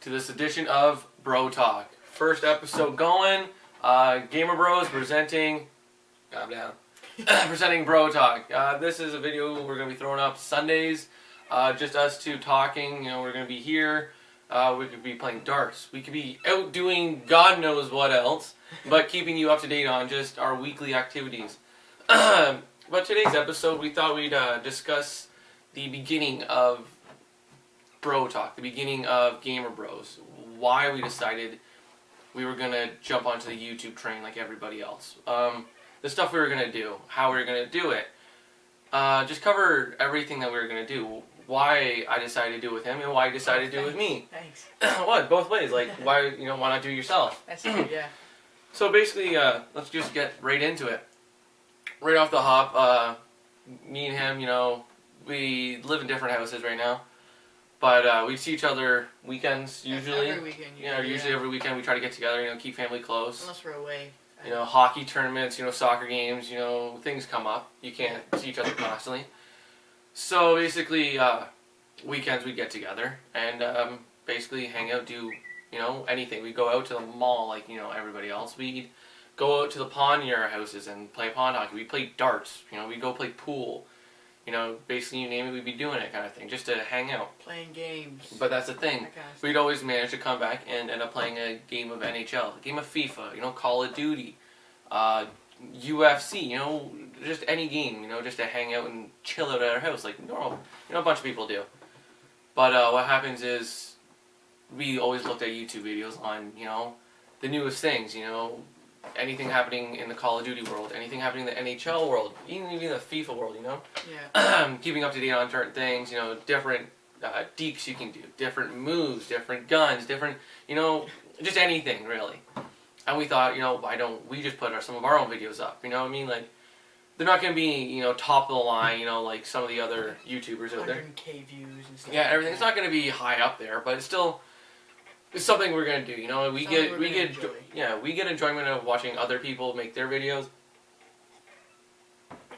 to this edition of Bro Talk. First episode going. Gamer Bros presenting. Calm down. Presenting Bro Talk. This is a video we're going to be throwing up Sundays. Just us two talking. You know, we're going to be here. We could be playing darts. We could be out doing God knows what else, but keeping you up to date on just our weekly activities. But today's episode, we thought we'd discuss the beginning of Bro Talk, the beginning of Gamer Bros. Why we decided we were going to jump onto the YouTube train like everybody else. The stuff we were going to do, how we were going to do it. Just cover everything that we were going to do. Why I decided to do it with him and why I decided to do it with me. Thanks. What? Both ways. Like, why not do it yourself? That's good, yeah. So basically, let's just get right into it. Right off the hop, me and him, we live in different houses right now. But we see each other weekends, usually. Every weekend. Usually every weekend we try to get together, keep family close. Unless we're away. Hockey tournaments, soccer games, things come up. You can't see each other constantly. So basically, weekends we get together and basically hang out, do, anything. We go out to the mall like, everybody else. We'd go out to the pond near our houses and play pond hockey. We play darts, we go play pool. Basically you name it, we'd be doing it kind of thing, just to hang out. Playing games. But that's the thing. That kind of We'd always manage to come back and end up playing a game of NHL, a game of FIFA, Call of Duty, UFC, just any game, just to hang out and chill out at our house like normal, a bunch of people do. But what happens is we always looked at YouTube videos on, the newest things, anything happening in the Call of Duty world, anything happening in the NHL world, even the FIFA world, Yeah. Keeping up to date on certain things, different deeks you can do, different moves, different guns, different, just anything really. And we thought, why don't we just put some of our own videos up, what I mean? Like, they're not going to be, top of the line, like some of the other YouTubers out there. 100K views and stuff. Yeah, everything. It's not going to be high up there, but it's still... It's something we're gonna do, We get enjoyment of watching other people make their videos.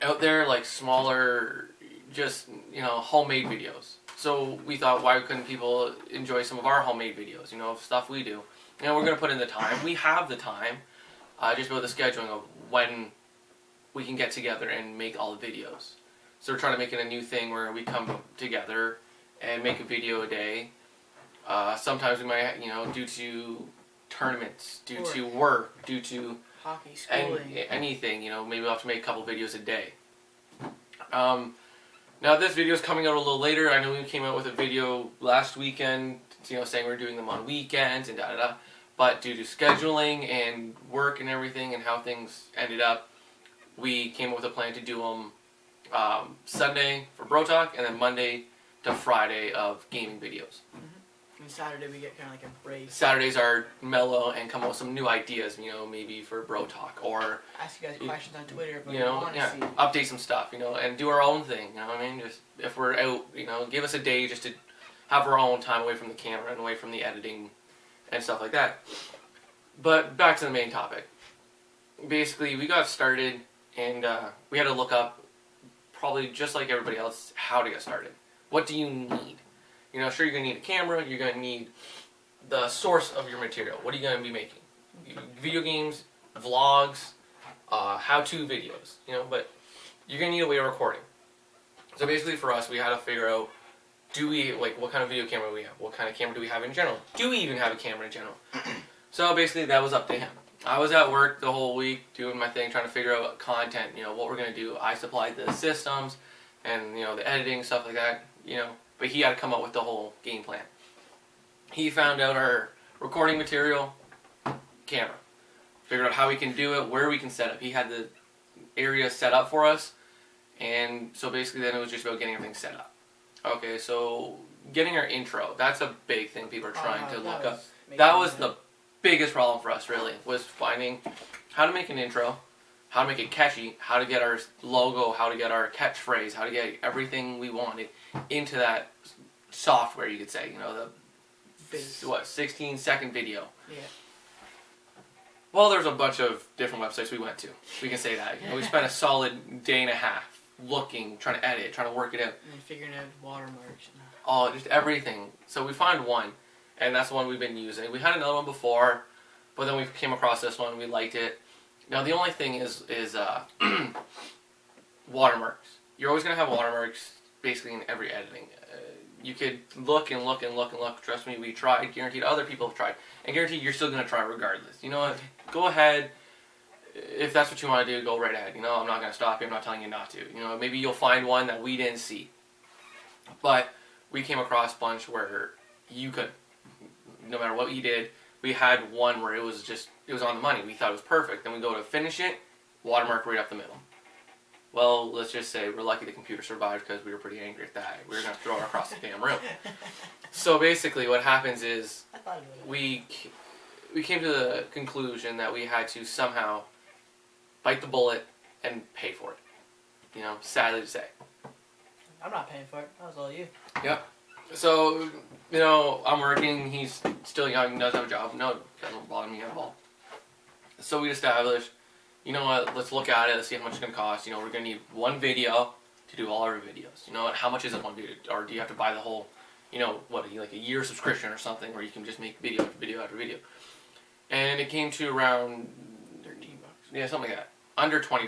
Out there, like smaller, just homemade videos. So we thought, why couldn't people enjoy some of our homemade videos? Stuff we do. We're gonna put in the time. We have the time, just about the scheduling of when we can get together and make all the videos. So we're trying to make it a new thing where we come together and make a video a day. Sometimes we might, due to tournaments, due to work, due to hockey, schooling, anything, maybe we'll have to make a couple videos a day. Now this video is coming out a little later. I know we came out with a video last weekend, saying we're doing them on weekends and da-da-da. But due to scheduling and work and everything and how things ended up, we came up with a plan to do them Sunday for Bro Talk and then Monday to Friday of gaming videos. And Saturday we get kind of like a break. Saturdays are mellow and come up with some new ideas, maybe for Bro Talk, or ask you guys questions on Twitter, but update some stuff, and do our own thing, what I mean? Just if we're out, give us a day just to have our own time away from the camera and away from the editing and stuff like that. But back to the main topic. Basically, we got started and we had to look up, probably just like everybody else, how to get started. What do you need? Sure, you're going to need a camera, you're going to need the source of your material. What are you going to be making? Video games, vlogs, how-to videos, but you're going to need a way of recording. So basically for us, we had to figure out, what kind of video camera do we have? What kind of camera do we have in general? Do we even have a camera in general? So basically that was up to him. I was at work the whole week doing my thing, trying to figure out content, what we're going to do. I supplied the systems and, the editing, stuff like that, But he had to come up with the whole game plan. He found out our recording material, camera. Figured out how we can do it, where we can set up. He had the area set up for us. And so basically then it was just about getting everything set up. Okay, so getting our intro. That's a big thing people are trying to look up. That was the biggest problem for us, really, was finding how to make an intro, how to make it catchy, how to get our logo, how to get our catchphrase, how to get everything we wanted into that software, you could say, the 16-second video. Yeah. Well, there's a bunch of different websites we went to. We can say that. We spent a solid day and a half looking, trying to edit, trying to work it out. And figuring out watermarks. Just everything. So we find one, and that's the one we've been using. We had another one before, but then we came across this one. We liked it. Now the only thing is watermarks. You're always gonna have watermarks basically in every editing. You could look and look and look and look. Trust me, we tried. Guaranteed, other people have tried, and guaranteed you're still gonna try regardless. You know what? Go ahead. If that's what you want to do, go right ahead. You know, I'm not gonna stop you. I'm not telling you not to. You know, maybe you'll find one that we didn't see, but we came across a bunch where you could, no matter what you did, we had one where it was on the money. We thought it was perfect. Then we go to finish it, watermark right up the middle. Well, let's just say we're lucky the computer survived because we were pretty angry at that. We were going to throw it across the damn room. So basically what happens is we came to the conclusion that we had to somehow bite the bullet and pay for it. You know, sadly to say. I'm not paying for it. That was all you. Yep. So, you know, I'm working. He's still young. He doesn't have a job. No, doesn't bother me at all. So we established, you know what, let's look at it, let's see how much it's going to cost. You know, we're going to need one video to do all our videos. You know what, how much is it one video? Or do you have to buy the whole, you know, what, like a year subscription or something where you can just make video after video after video? And it came to around 13 bucks. Yeah, something like that. Under $20.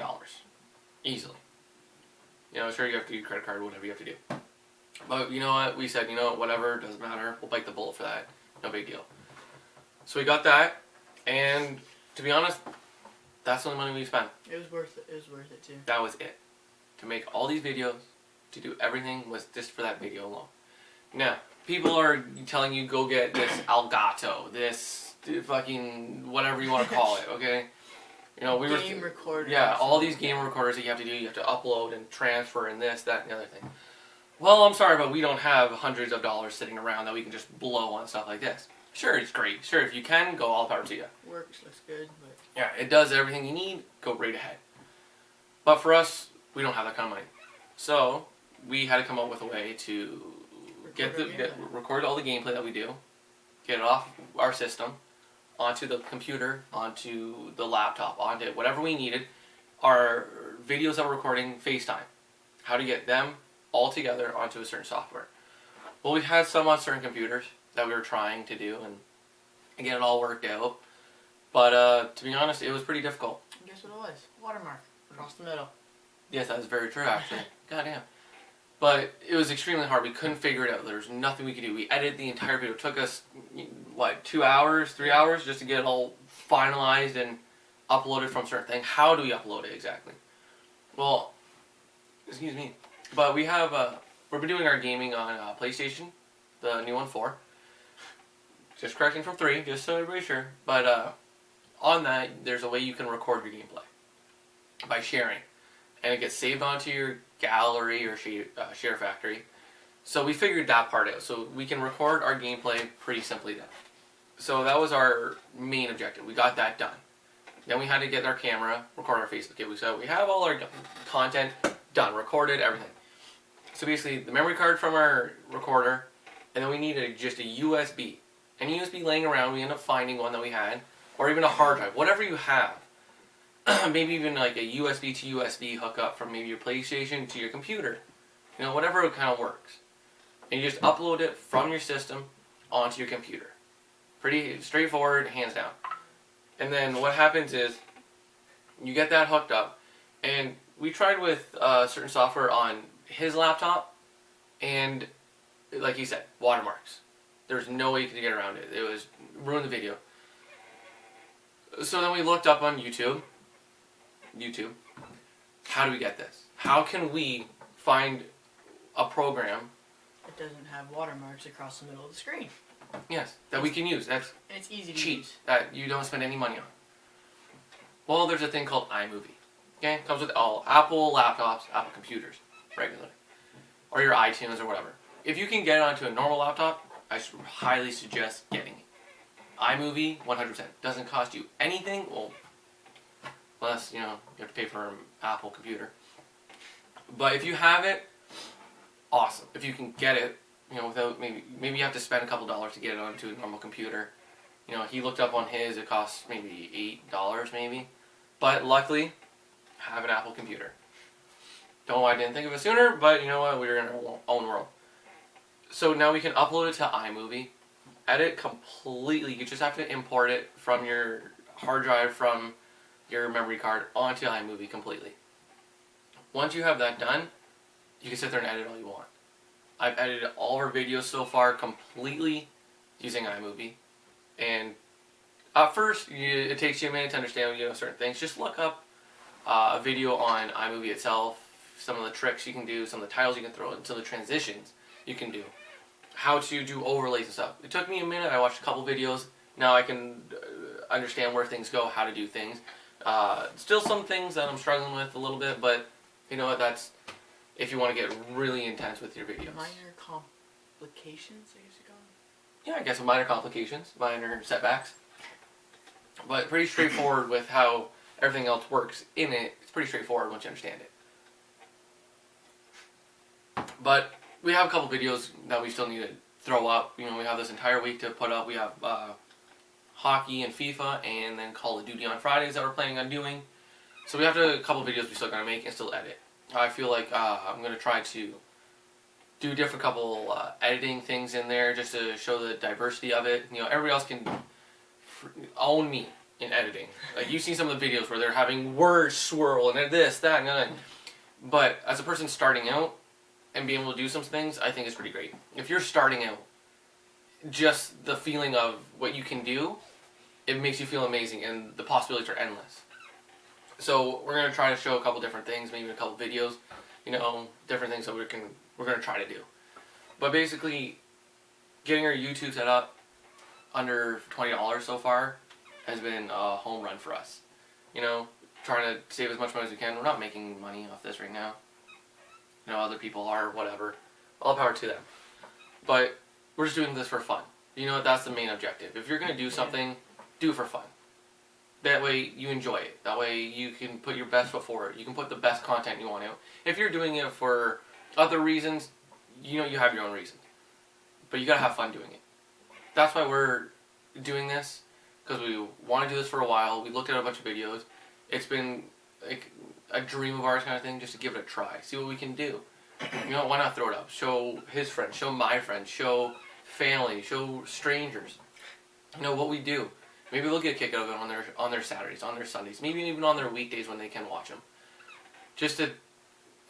Easily. You know, sure you have to use credit card, whatever you have to do. But you know what, we said, you know what, whatever, doesn't matter. We'll bite the bullet for that. No big deal. So we got that, and to be honest, that's the only money we spent. It was worth it. It was worth it too. That was it. To make all these videos, to do everything was just for that video alone. Now, people are telling you go get this Elgato, this fucking whatever you want to call it, okay? You know, game recorder. Yeah, all these game recorders that you have to do, you have to upload and transfer and this, that, and the other thing. Well, I'm sorry, but we don't have hundreds of dollars sitting around that we can just blow on stuff like this. Sure, it's great. Sure, if you can, go all power to you. Works, looks good, but... Yeah, it does everything you need, go right ahead. But for us, we don't have that kind of money. So, we had to come up with a way to record all the gameplay that we do, get it off our system, onto the computer, onto the laptop, onto whatever we needed, our videos that we're recording, FaceTime. How to get them all together onto a certain software. Well, we had some on certain computers that we were trying to do and get it all worked out. But to be honest, it was pretty difficult. Guess what it was? Watermark across the middle. Yes, that is very true, actually. Goddamn. But it was extremely hard. We couldn't figure it out. There was nothing we could do. We edited the entire video. It took us, what, 2 hours, 3 hours just to get it all finalized and uploaded from certain things. How do we upload it exactly? Well, excuse me. But we have, we've been doing our gaming on PlayStation, the new one 4. Just correcting from 3, just so everybody's sure. But on that, there's a way you can record your gameplay by sharing. And it gets saved onto your gallery or share factory. So we figured that part out. So we can record our gameplay pretty simply then. So that was our main objective. We got that done. Then we had to get our camera, record our Facebook. Okay, so we have all our content done, recorded, everything. So basically, the memory card from our recorder, and then we needed just a USB. Any USB laying around, we ended up finding one that we had, or even a hard drive, whatever you have. Maybe even like a USB to USB hookup from maybe your PlayStation to your computer. You know, whatever kind of works. And you just upload it from your system onto your computer. Pretty straightforward, hands down. And then what happens is, you get that hooked up, and we tried with certain software on his laptop, and like he said, watermarks. There's no way you could get around it. It was ruined the video. So then we looked up on YouTube. How do we get this? How can we find a program? It doesn't have watermarks across the middle of the screen. Yes, that we can use. That's and it's easy to cheap. use. That you don't spend any money on. Well, there's a thing called iMovie. Okay, it comes with all Apple laptops, Apple computers, regularly, or your iTunes or whatever. If you can get it onto a normal laptop, I highly suggest getting it. iMovie, 100%. Doesn't cost you anything. Well, unless, you know, you have to pay for an Apple computer. But if you have it, awesome. If you can get it, you know, without maybe you have to spend a couple dollars to get it onto a normal computer. You know, he looked up on his, it costs maybe $8 maybe. But luckily, I have an Apple computer. Don't know why I didn't think of it sooner, but you know what, we're in our own world. So now we can upload it to iMovie, edit completely. You just have to import it from your hard drive, from your memory card onto iMovie completely. Once you have that done, you can sit there and edit all you want. I've edited all our videos so far completely using iMovie, and at first it takes you a minute to understand certain things. Just look up a video on iMovie itself, some of the tricks you can do, some of the titles you can throw in, some of the transitions you can do, how to do overlays and stuff. It took me a minute. I watched a couple videos. Now I can understand where things go, how to do things. Still some things that I'm struggling with a little bit, but you know what, that's if you want to get really intense with your videos. Minor complications, I guess you call them? Yeah, I guess minor complications, minor setbacks. But pretty straightforward with how everything else works in it. It's pretty straightforward once you understand it. But we have a couple videos that we still need to throw up. We have this entire week to put up. We have hockey and FIFA, and then Call of Duty on Fridays that we're planning on doing. So we have a couple videos we still gotta make and still edit. I feel like I'm gonna try to do a different couple editing things in there just to show the diversity of it. Everybody else can own me in editing. Like you've seen some of the videos where they're having words swirl and this, that, and that. But as a person starting out and being able to do some things, I think is pretty great. If you're starting out, just the feeling of what you can do, it makes you feel amazing, and the possibilities are endless. So we're gonna try to show a couple different things, maybe a couple videos, different things that we're gonna try to do. But basically, getting our YouTube set up under $20 so far has been a home run for us. Trying to save as much money as we can. We're not making money off this right now. Other people are, whatever. All power to them. But we're just doing this for fun. That's the main objective. If you're gonna do something, do it for fun. That way you enjoy it. That way you can put your best foot forward. You can put the best content you want out. If you're doing it for other reasons, you have your own reasons. But you gotta have fun doing it. That's why we're doing this, because we want to do this for a while. We looked at a bunch of videos. It's been like a dream of ours kind of thing, just to give it a try. See what we can do. Why not throw it up? Show his friends, show my friends, show family, show strangers. What we do. Maybe they'll get a kick out of it on their Saturdays, on their Sundays, maybe even on their weekdays when they can watch them. Just to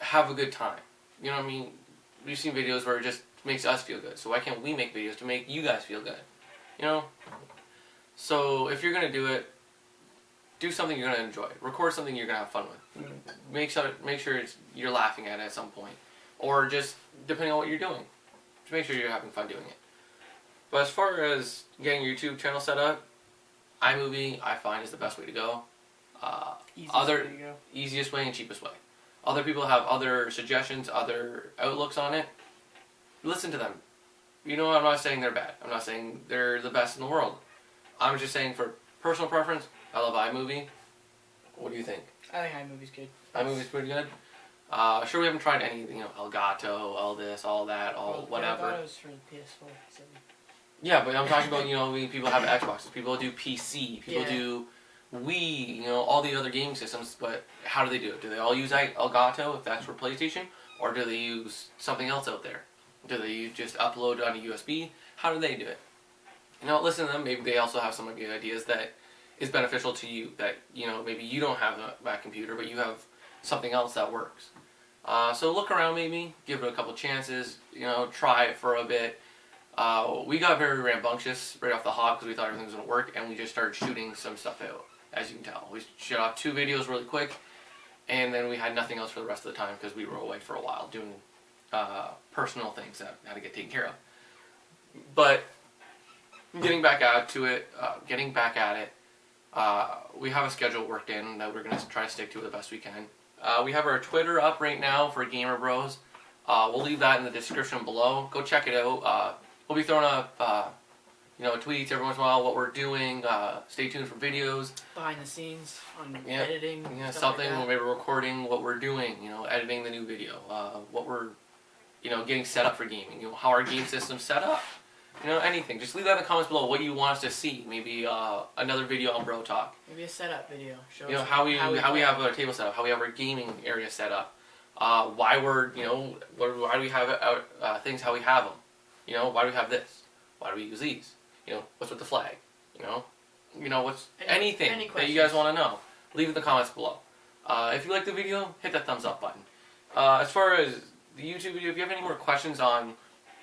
have a good time. We've seen videos where it just makes us feel good. So why can't we make videos to make you guys feel good? So if you're gonna do it, do something you're gonna enjoy. Record something you're gonna have fun with. Make sure you're laughing at it at some point, or just depending on what you're doing. Just make sure you're having fun doing it. But as far as getting your YouTube channel set up, iMovie, I find, is the best way to go. Easiest way and cheapest way. Other people have other suggestions, other outlooks on it. Listen to them. I'm not saying they're bad. I'm not saying they're the best in the world. I'm just saying for personal preference, I love iMovie. What do you think? I think iMovie's good. iMovie's pretty good. Sure, we haven't tried any, Elgato, all this, all that, whatever. Elgato's for the PS4. So. Yeah, but I'm talking about, people have Xboxes, people do PC, people do Wii, all the other gaming systems, but how do they do it? Do they all use Elgato if that's for PlayStation, or do they use something else out there? Do they just upload on a USB? How do they do it? Listen to them. Maybe they also have some good ideas that is beneficial to you, that, maybe you don't have that computer, but you have something else that works. So look around maybe, give it a couple chances, try it for a bit. We got very rambunctious right off the hop because we thought everything was going to work, and we just started shooting some stuff out, as you can tell. We shot off 2 videos really quick, and then we had nothing else for the rest of the time because we were away for a while doing personal things that had to get taken care of. But getting back at it, we have a schedule worked in that we're going to try to stick to the best we can. We have our Twitter up right now for Gamer Bros. We'll leave that in the description below. Go check it out. We'll be throwing up, tweets every once in a while, what we're doing. Stay tuned for videos. Behind the scenes on editing. Something like that. maybe recording what we're doing. Editing the new video. What we're, getting set up for gaming. How our game system's set up. Anything. Just leave that in the comments below. What you want us to see. Maybe another video on Bro Talk. Maybe a setup video. Show us how we have our table set up. How we have our gaming area set up. Why we're why do we have things how we have them? Why do we have this? Why do we use these? what's with the flag? What's Any anything that you questions? guys want to know? Leave it in the comments below. If you like the video, hit that thumbs up button. As far as the YouTube video, if you have any more questions on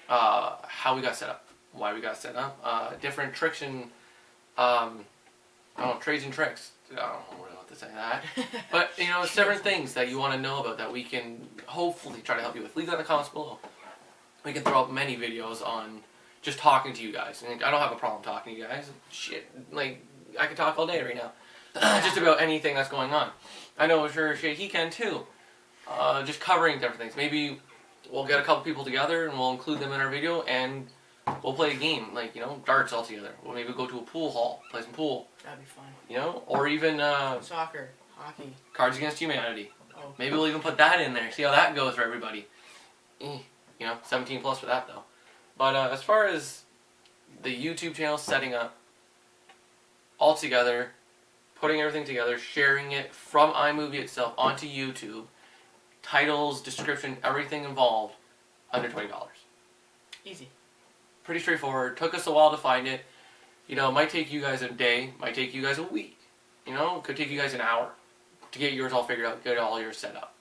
how we got set up, why we got set up, different tricks and trades and tricks. I don't know really what to say that. But, different things that you want to know about that we can hopefully try to help you with. Leave that in the comments below. We can throw up many videos on just talking to you guys. I don't have a problem talking to you guys. Shit, I could talk all day right now. Just about anything that's going on. I know for sure he can too. Just covering different things. Maybe we'll get a couple people together and we'll include them in our video and we'll play a game, darts all together. We'll maybe go to a pool hall, play some pool. That'd be fun. Or even Soccer, hockey. Cards Against Humanity. Oh. Maybe we'll even put that in there. See how that goes for everybody. 17 plus for that though. But as far as the YouTube channel setting up, all together, putting everything together, sharing it from iMovie itself onto YouTube, titles, description, everything involved, under $20. Easy. Pretty Straightforward. Took us a while to find it. Might take you guys a day, might take you guys a week. Could take you guys an hour to get yours all figured out, get all yours set up.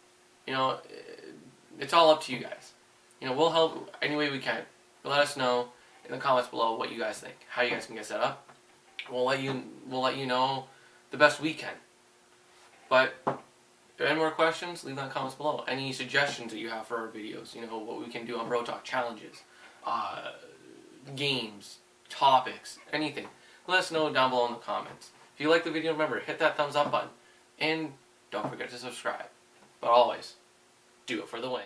It's all up to you guys. We'll help any way we can. Let us know in the comments below what you guys think, how you guys can get set up. We'll let you know the best we can. But if you have any more questions, leave that in the comments below. Any suggestions that you have for our videos, what we can do on Bro Talk challenges, games, topics, anything. Let us know down below in the comments. If you like the video, remember, hit that thumbs up button. And don't forget to subscribe. But always, do it for the win.